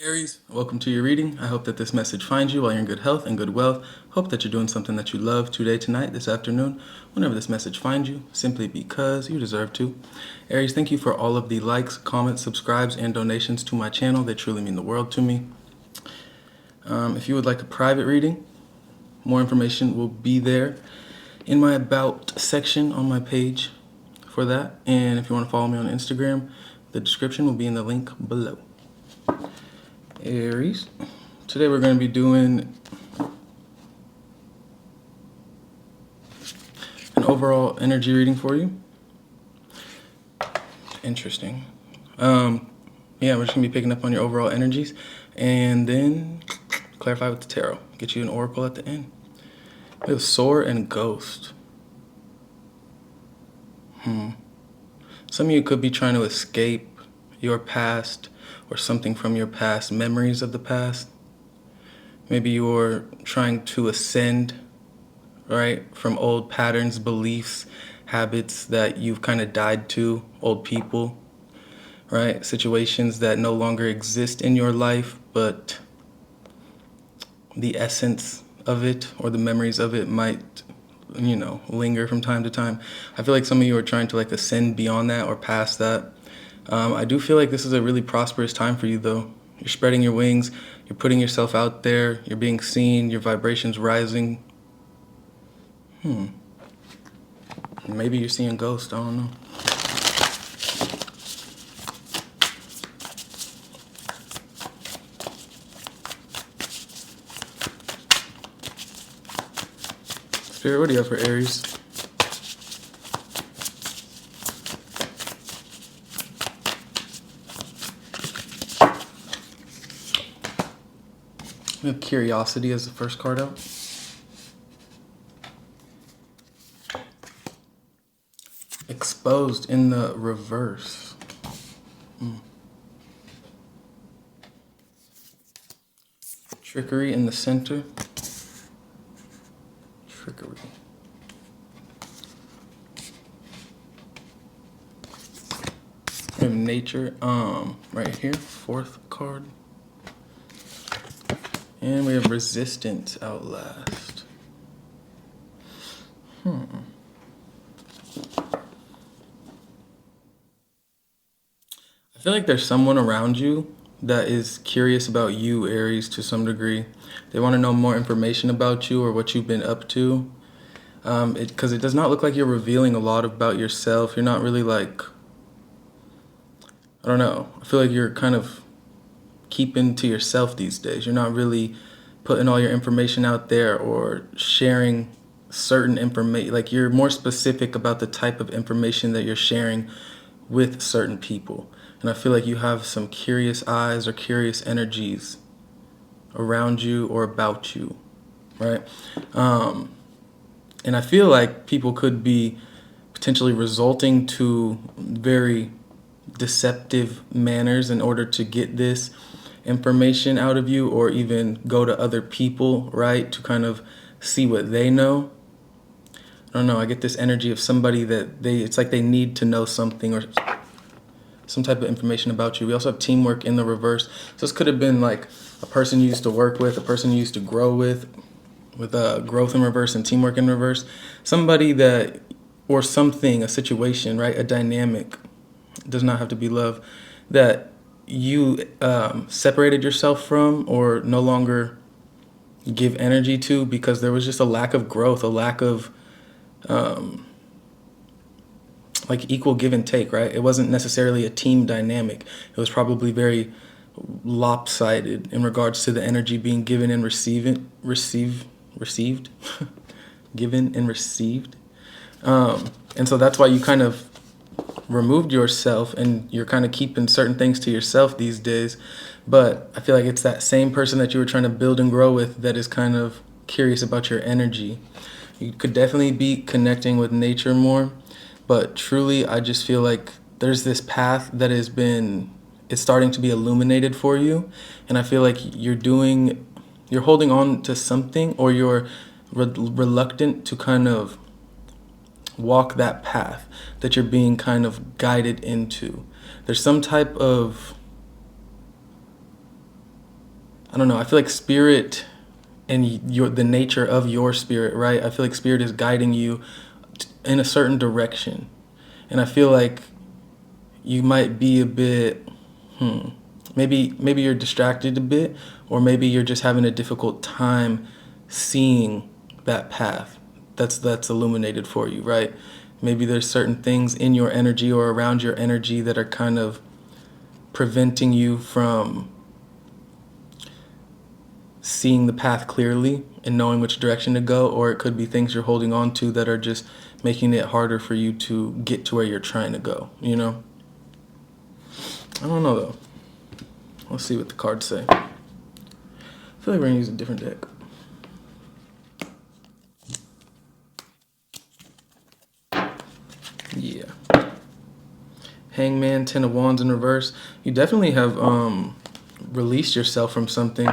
Aries, welcome to your reading. I hope that this message finds you while you're in good health and good wealth. Hope that you're doing something that you love today, tonight, this afternoon, whenever this message finds you, simply because you deserve to. Aries, thank you for all of the likes, comments, subscribes, and donations to my channel. They truly mean the world to me. If you would like a private reading, more information will be there in my About section on my page for that. And if you want to follow me on Instagram, the description will be in the link below. Aries, today we're going to be doing an overall energy reading for you. Interesting. Yeah, we're just going to be picking up on your overall energies and then clarify with the tarot. Get you an oracle at the end. We have Soar and Ghost. Some of you could be trying to escape your past or something from your past, memories of the past. Maybe you're trying to ascend, right, from old patterns, beliefs, habits that you've kind of died to, old people, right? Situations that no longer exist in your life, but the essence of it or the memories of it might, linger from time to time. I feel like some of you are trying to ascend beyond that or past that. I do feel like this is a really prosperous time for you, though. You're spreading your wings, you're putting yourself out there, you're being seen, your vibration's rising. Maybe you're seeing ghosts, I don't know. Spirit, what do you have for Aries? We have Curiosity as the first card out. Exposed in the reverse. Trickery in the center. Trickery. We have Nature, right here, fourth card. And we have Resistance out last. I feel like there's someone around you that is curious about you, Aries, to some degree. They want to know more information about you or what you've been up to. Because it does not look like you're revealing a lot about yourself. You're not really I don't know. I feel like you're kind of keeping to yourself these days. You're not really putting all your information out there or sharing certain information. Like, you're more specific about the type of information that you're sharing with certain people. And I feel like you have some curious eyes or curious energies around you or about you, right? And I feel like people could be potentially resorting to very deceptive manners in order to get this information out of you, or even go to other people, right, to kind of see what they know. I don't know, I get this energy of somebody that it's like they need to know something or some type of information about you. We also have Teamwork in the reverse. So this could have been like a person you used to work with, a person you used to grow with growth in reverse and teamwork in reverse. Somebody that, or something, a situation, right, a dynamic, it does not have to be love, that you separated yourself from or no longer give energy to because there was just a lack of growth, a lack of equal give and take, right? It wasn't necessarily a team dynamic. It was probably very lopsided in regards to the energy being given and received, given and received. And so that's why you kind of removed yourself and you're kind of keeping certain things to yourself these days. But I feel like it's that same person that you were trying to build and grow with that is kind of curious about your energy. You could definitely be connecting with nature more, but truly I just feel like there's this path that it's starting to be illuminated for you. And I feel like you're holding on to something, or you're reluctant to kind of walk that path that you're being kind of, guided into. There's some type of, I don't know, I feel like you're kind of reluctant to kind of walk that path that you're being kind of guided into. There's some type of, I don't know, I feel like you're kind of reluctant to kind of walk that path that you're being kind of guided into. There's some type of, I don't know, I feel like you're kind of reluctant to kind of walk that path that you're being kind of guided into. There's some type of, I don't know. I feel like spirit and the nature of your spirit, right? I feel like spirit is guiding you in a certain direction. And I feel like you might be a bit, maybe you're distracted a bit, or maybe you're just having a difficult time seeing that path that's illuminated for you, right? Maybe there's certain things in your energy or around your energy that are kind of preventing you from seeing the path clearly and knowing which direction to go, or it could be things you're holding on to that are just making it harder for you to get to where you're trying to go, you know? I don't know though. Let's see what the cards say. I feel like we're gonna use a different deck. Yeah. Hangman, Ten of Wands in reverse. You definitely have released yourself from something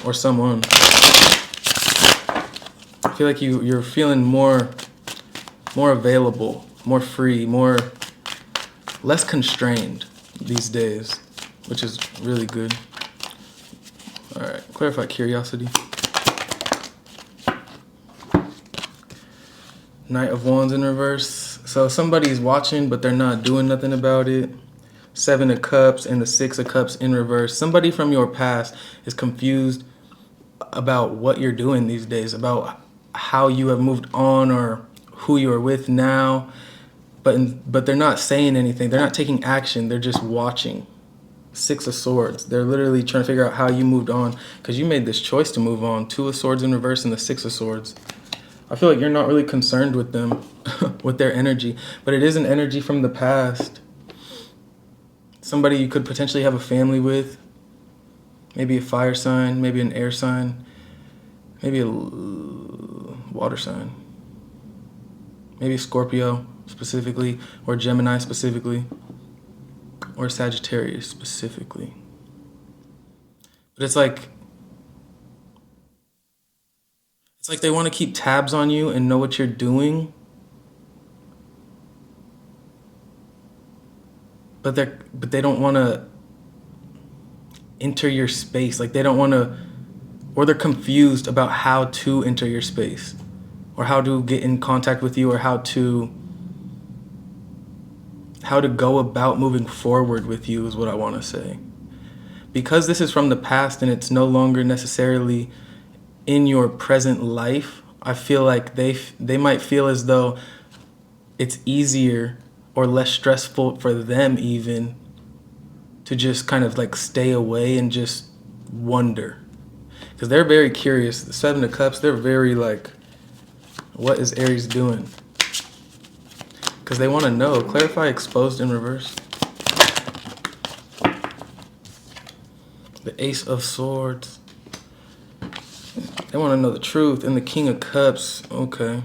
or someone. I feel like you're feeling more available, more free, less constrained these days, which is really good. All right, clarify curiosity. Knight of Wands in reverse. So somebody's watching, but they're not doing nothing about it. Seven of Cups and the Six of Cups in reverse. Somebody from your past is confused about what you're doing these days, about how you have moved on or who you are with now. But they're not saying anything. They're not taking action. They're just watching. Six of Swords. They're literally trying to figure out how you moved on because you made this choice to move on. Two of Swords in reverse and the Six of Swords. I feel like you're not really concerned with them, with their energy, but it is an energy from the past. Somebody you could potentially have a family with, maybe a fire sign, maybe an air sign, maybe a water sign, maybe Scorpio specifically, or Gemini specifically, or Sagittarius specifically. But it's like they want to keep tabs on you and know what you're doing. But they don't want to enter your space. Like they don't want to, or they're confused about how to enter your space or how to get in contact with you or how to go about moving forward with you is what I want to say. Because this is from the past and it's no longer necessarily in your present life, I feel like they might feel as though it's easier or less stressful for them even to just kind of like stay away and just wonder. Because they're very curious. The Seven of Cups, they're very like, what is Aries doing? Because they want to know. Clarify exposed in reverse. The Ace of Swords. They want to know the truth. And the King of Cups. Okay.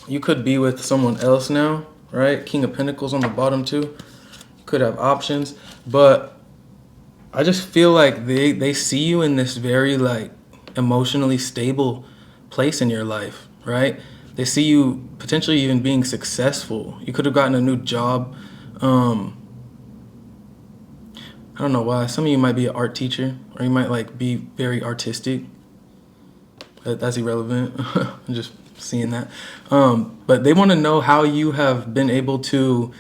You could be with someone else now, right? King of Pentacles on the bottom too. Could have options. But I just feel like they see you in this very like emotionally stable place in your life, right? They see you potentially even being successful. You could have gotten a new job. I don't know why. Some of you might be an art teacher, or you might like be very artistic. That's irrelevant. I'm just seeing that. But they want to know how you have been able to,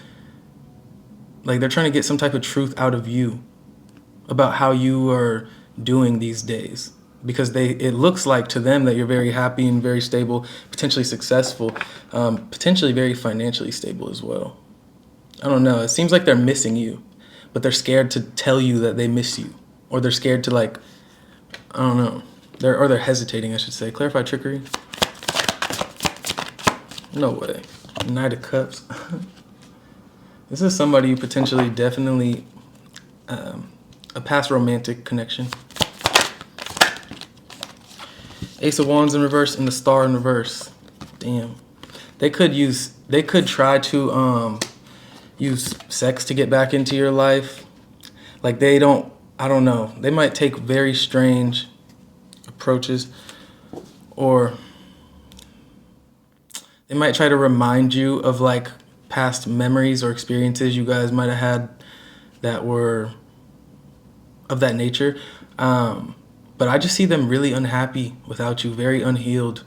like they're trying to get some type of truth out of you about how you are doing these days. Because it looks like to them that you're very happy and very stable, potentially successful, potentially very financially stable as well. I don't know. It seems like they're missing you, but they're scared to tell you that they miss you. Or they're scared to like, I don't know. They're hesitating, I should say. Clarify trickery. No way. Knight of Cups. This is somebody you potentially definitely, a past romantic connection. Ace of Wands in reverse and the Star in reverse. Damn. They could try to use sex to get back into your life. Like I don't know. They might take very strange approaches, or they might try to remind you of like past memories or experiences you guys might have had that were of that nature. But I just see them really unhappy without you, very unhealed.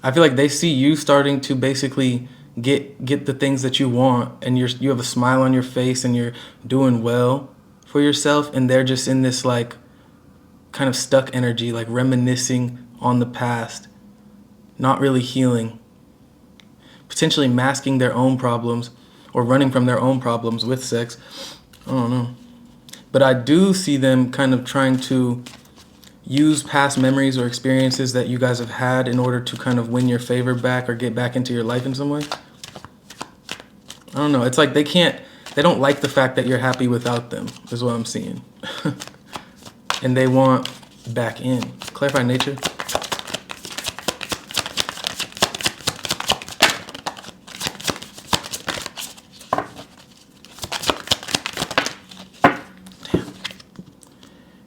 I feel like they see you starting to basically get the things that you want, and you have a smile on your face and you're doing well for yourself, and they're just in this like kind of stuck energy, like reminiscing on the past, not really healing, potentially masking their own problems or running from their own problems with sex. I don't know. But I do see them kind of trying to use past memories or experiences that you guys have had in order to kind of win your favor back or get back into your life in some way. I don't know. It's like they don't like the fact that you're happy without them, is what I'm seeing. And they want back in. Clarify nature.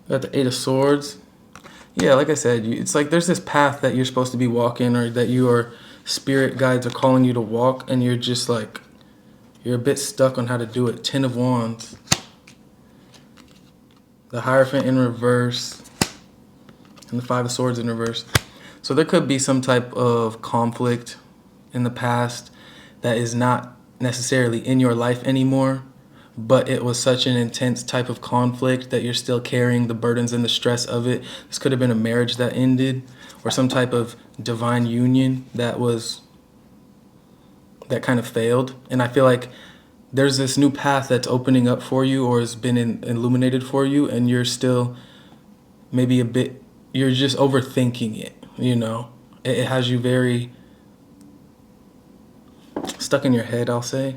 Got the Eight of Swords. Yeah, like I said, it's like there's this path that you're supposed to be walking, or that your spirit guides are calling you to walk, and you're just like, you're a bit stuck on how to do it. Ten of Wands. The Hierophant in reverse. And the Five of Swords in reverse. So there could be some type of conflict in the past that is not necessarily in your life anymore, but it was such an intense type of conflict that you're still carrying the burdens and the stress of it. This could have been a marriage that ended, or some type of divine union that kind of failed. And I feel like there's this new path that's opening up for you, or has been illuminated for you, and you're still maybe you're just overthinking it, you know? It has you very stuck in your head, I'll say.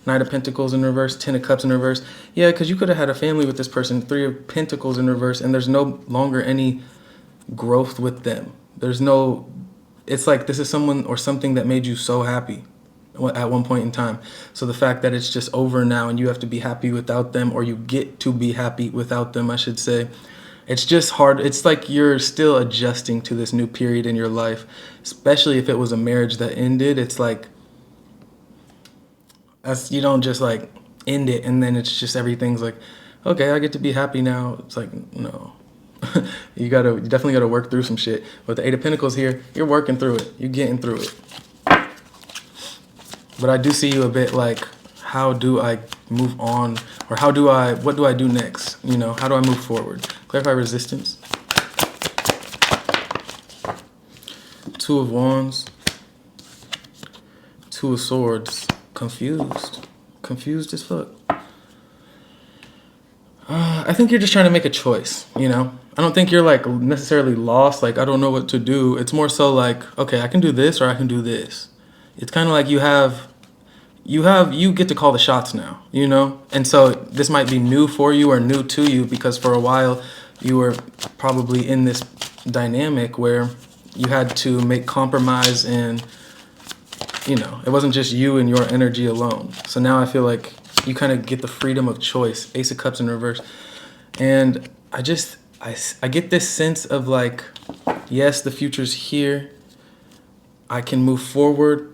Knight of Pentacles in reverse, Ten of Cups in reverse. Yeah, because you could have had a family with this person. Three of Pentacles in reverse, and there's no longer any growth with them. It's like this is someone or something that made you so happy at one point in time. So the fact that it's just over now and you have to be happy without them, or you get to be happy without them, I should say. It's just hard. It's like you're still adjusting to this new period in your life, especially if it was a marriage that ended. It's like, you don't just like end it and then it's just everything's like, okay, I get to be happy now. It's like, no. You definitely gotta work through some shit. With the Eight of Pentacles here, you're working through it. You're getting through it. But I do see you a bit like, how do I move on? Or what do I do next? You know, how do I move forward? Clarify resistance. Two of Wands. Two of Swords. Confused as fuck. I think you're just trying to make a choice, you know? I don't think you're like necessarily lost, like I don't know what to do. It's more so like, okay, I can do this or I can do this. It's kind of like you get to call the shots now, you know? And so this might be new for you or new to you, because for a while you were probably in this dynamic where you had to make compromise, and you know, it wasn't just you and your energy alone. So now I feel like you kind of get the freedom of choice. Ace of Cups in reverse. And I get this sense of like, yes, the future's here. I can move forward,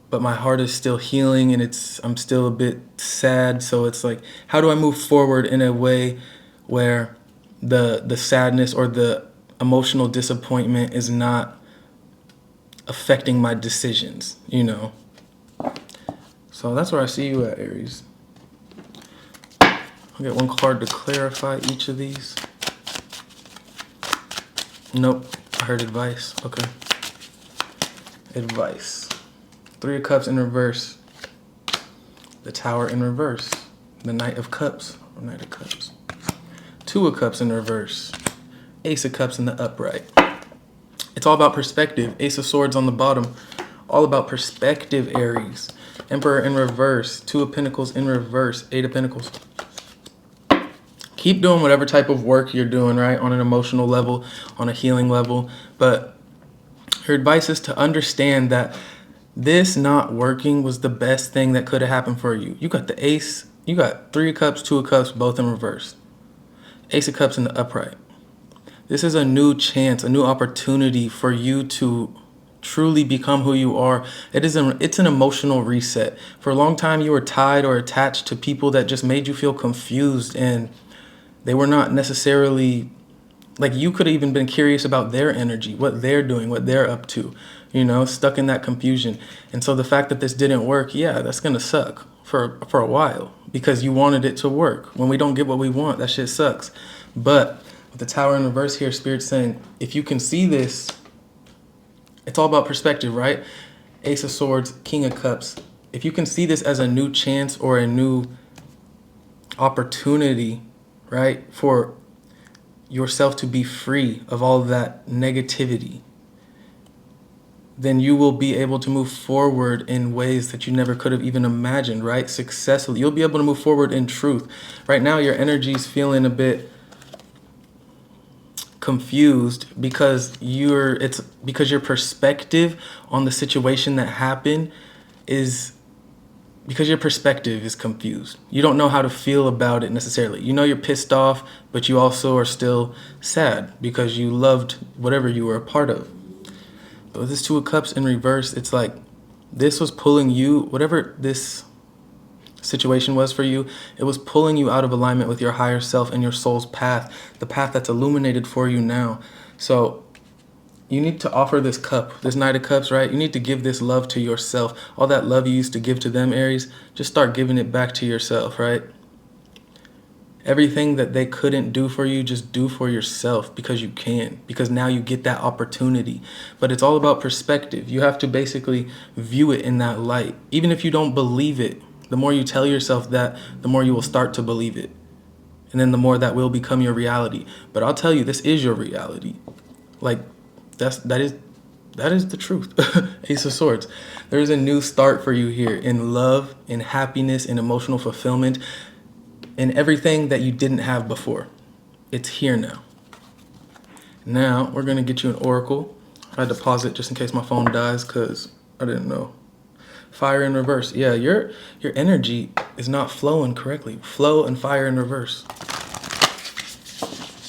but my heart is still healing, and I'm still a bit sad. So it's like, how do I move forward in a way where the sadness or the emotional disappointment is not affecting my decisions, you know? So that's where I see you at, Aries. I'll get one card to clarify each of these. Nope, I heard advice. Okay. Advice. Three of Cups in reverse. The Tower in reverse. The Knight of Cups. Or Knight of Cups. Two of Cups in reverse. Ace of Cups in the upright. It's all about perspective. Ace of Swords on the bottom. All about perspective, Aries. Emperor in reverse. Two of Pentacles in reverse. Eight of Pentacles. Keep doing whatever type of work you're doing, right? On an emotional level, on a healing level. But her advice is to understand that this not working was the best thing that could have happened for you. You got the Ace. You got Three of Cups, Two of Cups, both in reverse. Ace of Cups in the upright. This is a new chance, a new opportunity for you to truly become who you are. It's an emotional reset. For a long time, you were tied or attached to people that just made you feel confused and They were not necessarily, like, you could have even been curious about their energy, what they're doing, what they're up to, stuck in that confusion. And so the fact that this didn't work, yeah, that's going to suck for a while because you wanted it to work. When we don't get what we want, that shit sucks. But with the Tower in reverse here, Spirit's saying, if you can see this, it's all about perspective, right? Ace of Swords, King of Cups. If you can see this as a new chance or a new opportunity, right, for yourself to be free of all of that negativity, then you will be able to move forward in ways that you never could have even imagined, right? Successfully. You'll be able to move forward in truth. Right now, your energy's feeling a bit confused because your perspective on the situation that happened is because your perspective is confused. You don't know how to feel about it necessarily. You're pissed off, but you also are still sad because you loved whatever you were a part of. But with this Two of Cups in reverse, it's like this was pulling you, whatever this situation was for you, it was pulling you out of alignment with your higher self and your soul's path, the path that's illuminated for you now. So you need to offer this cup, this Knight of Cups, right? You need to give this love to yourself. All that love you used to give to them, Aries, just start giving it back to yourself, right? Everything that they couldn't do for you, just do for yourself because you can, because now you get that opportunity. But it's all about perspective. You have to basically view it in that light. Even if you don't believe it, the more you tell yourself that, the more you will start to believe it. And then the more that will become your reality. But I'll tell you, this is your reality. Like, that is the truth. Ace of Swords. There is a new start for you here in love, in happiness, in emotional fulfillment, in everything that you didn't have before. It's here now. Now we're gonna get you an oracle. I had to pause it just in case my phone dies because I didn't know. Fire in reverse. Yeah, your energy is not flowing correctly. Flow and fire in reverse.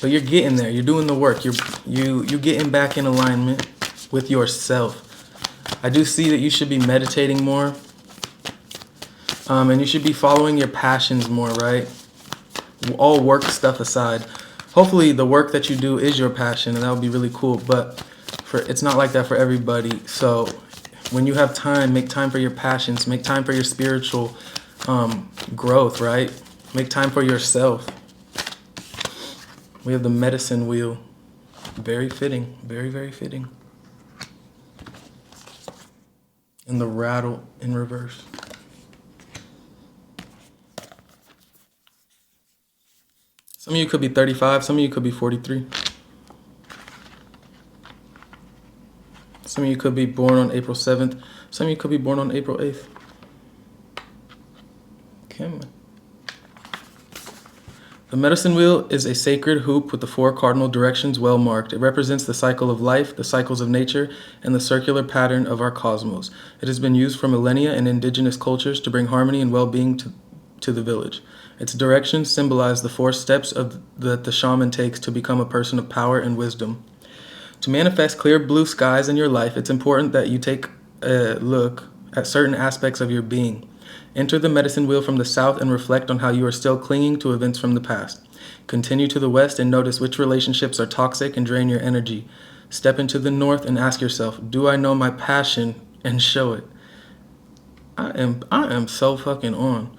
But you're getting there. You're doing the work. You're getting back in alignment with yourself. I do see that you should be meditating more. And you should be following your passions more, right? All work stuff aside. Hopefully the work that you do is your passion, and that would be really cool. But it's not like that for everybody. So when you have time, make time for your passions. Make time for your spiritual growth, right? Make time for yourself. We have the medicine wheel. Very fitting. Very, very fitting. And the rattle in reverse. Some of you could be 35. Some of you could be 43. Some of you could be born on April 7th. Some of you could be born on April 8th. Okay, man. The medicine wheel is a sacred hoop with the 4 cardinal directions well marked. It represents the cycle of life, the cycles of nature, and the circular pattern of our cosmos. It has been used for millennia in indigenous cultures to bring harmony and well-being to the village. Its directions symbolize the 4 steps that the shaman takes to become a person of power and wisdom. To manifest clear blue skies in your life, it's important that you take a look at certain aspects of your being. Enter the medicine wheel from the south and reflect on how you are still clinging to events from the past. Continue to the west and notice which relationships are toxic and drain your energy. Step into the north and ask yourself, do I know my passion, and show it. I am so fucking on.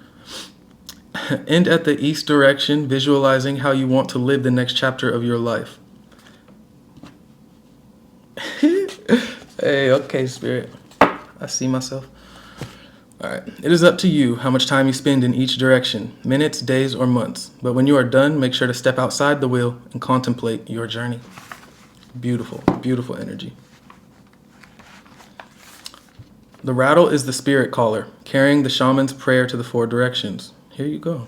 End at the east direction, visualizing how you want to live the next chapter of your life. Hey, okay, Spirit. I see myself. All right. It is up to you how much time you spend in each direction, minutes, days, or months. But when you are done, make sure to step outside the wheel and contemplate your journey. Beautiful, beautiful energy. The rattle is the spirit caller, carrying the shaman's prayer to the 4 directions. Here you go.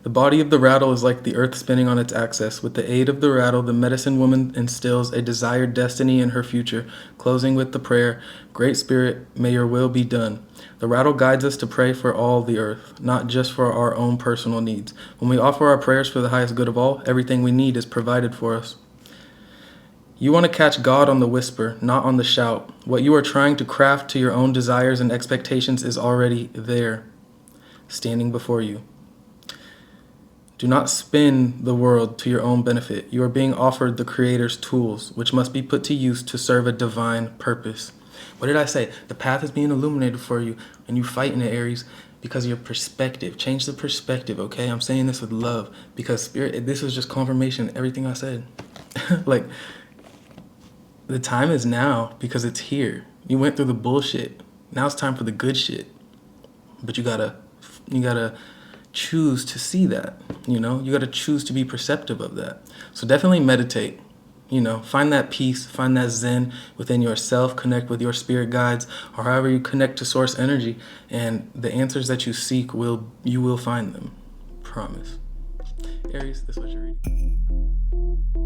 The body of the rattle is like the earth spinning on its axis. With the aid of the rattle, the medicine woman instills a desired destiny in her future, closing with the prayer, Great Spirit, may your will be done. The rattle guides us to pray for all the earth, not just for our own personal needs. When we offer our prayers for the highest good of all, everything we need is provided for us. You want to catch God on the whisper, not on the shout. What you are trying to craft to your own desires and expectations is already there, standing before you. Do not spin the world to your own benefit. You are being offered the Creator's tools, which must be put to use to serve a divine purpose. What did I say? The path is being illuminated for you, and you fight in it, Aries, because of your perspective. Change the perspective, okay? I'm saying this with love, because Spirit, this is just confirmation, everything I said. Like, the time is now because it's here. You went through the bullshit. Now it's time for the good shit. But you gotta choose to see that, you know? You gotta choose to be perceptive of that. So definitely meditate, you know, find that peace, find that zen within yourself, connect with your spirit guides, or however you connect to source energy, and the answers that you seek, you will find them. Promise. Aries, this was your reading.